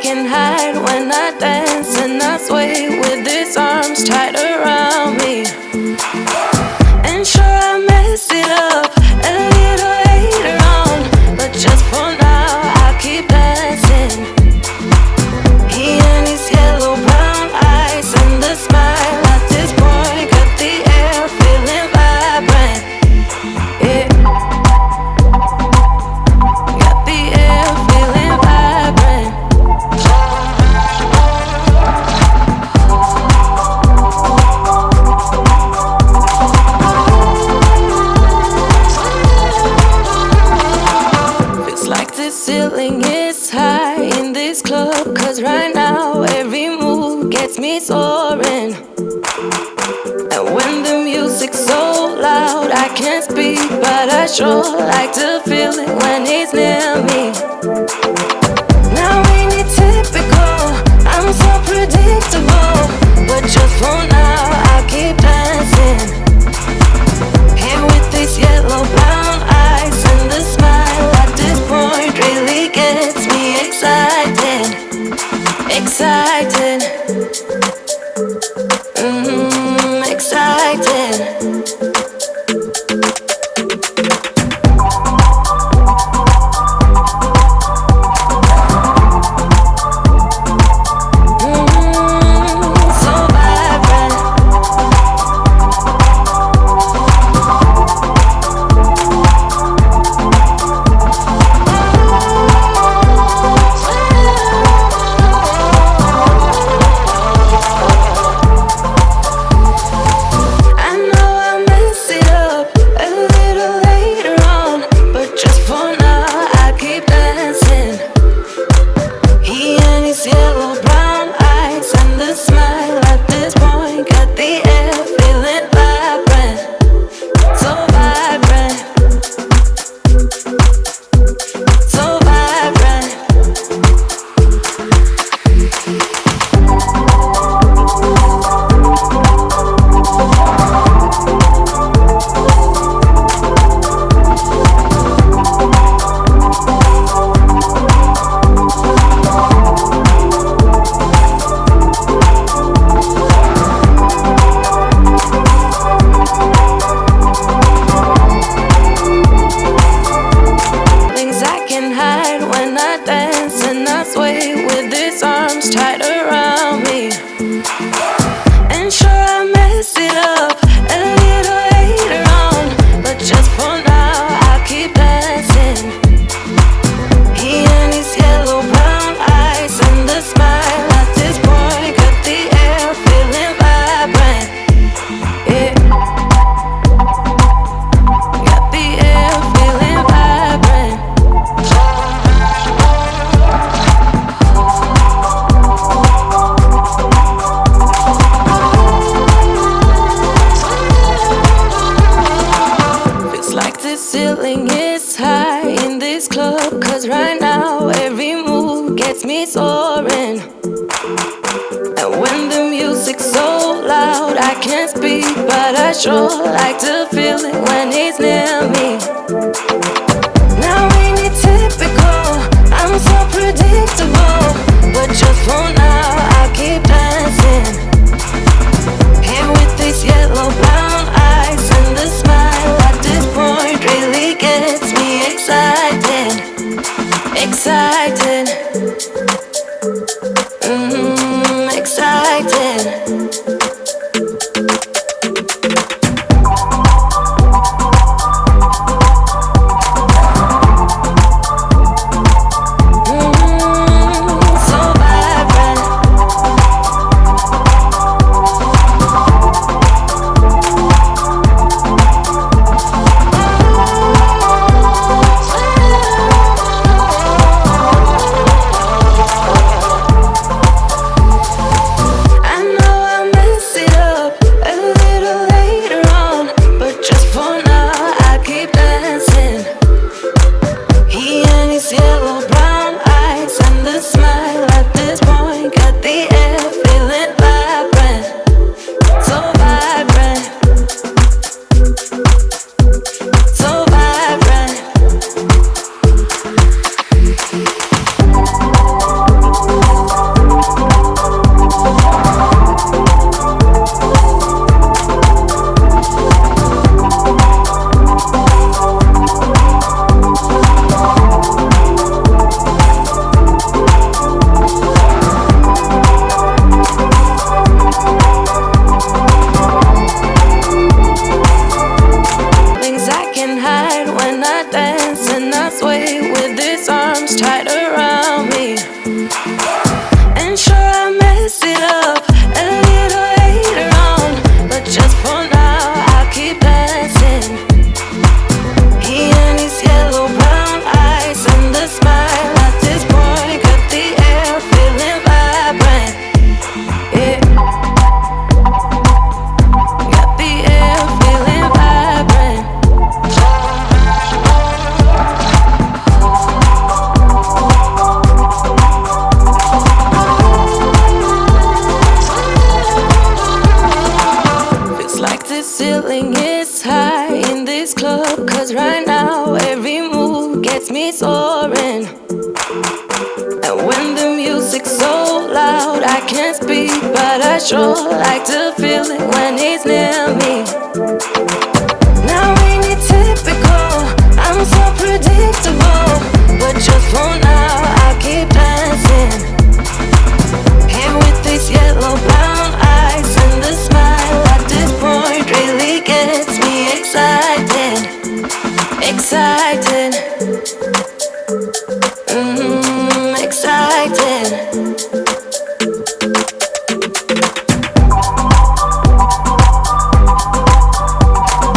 can hide when I dance and I sway with his arms tight around me. And sure I mess it up a little later on, but just for now I'll keep dancing. He and his yellow brown eyes and the smile at this point got the air feeling vibrant. Yeah, got the air feeling vibrant. Feels like the ceiling is high in this club, 'cause right now every move gets me soaring. And when the music's so loud I can't speak, but I sure like to feel it when he's near me. Now ain't it typical, I'm so predictable, but just for now I'll keep dancing. Here with these yellow brown eyes and the smile at this point really gets me excited. Excited. Excited. So vibrant. I know I'll mess it up a little later on, but just for now I keep dancing. He and his yellow brown eyes and the smile at this point got the air feeling vibrant. So vibrant. So vibrant. Things I can hide when I dance and I sway with his arms tight around me. And sure I mess it up a little later on, but just for now I'll keep dancing. He and his yellow brown eyes and the smile at this point got the air feeling vibrant. Yeah, got the air feeling vibrant. Feels like the ceiling is high in this club, 'cause right now every move gets me soaring. And when the music's so loud I can't speak, but I sure like to feel it when he's near me. Now ain't it typical, I'm so predictable, but just for now I'll keep dancing. Here with these yellow brown eyes and the smile at this point really gets me excited. Excited. Excited. soaring. And when the music's so loud, I can't speak, but I sure like to feel it when he's near me. Now ain't it typical? I'm so predictable, but just for now, I'll keep dancing. Here with these yellow brown eyes and the smile at this point really gets me excited, excited.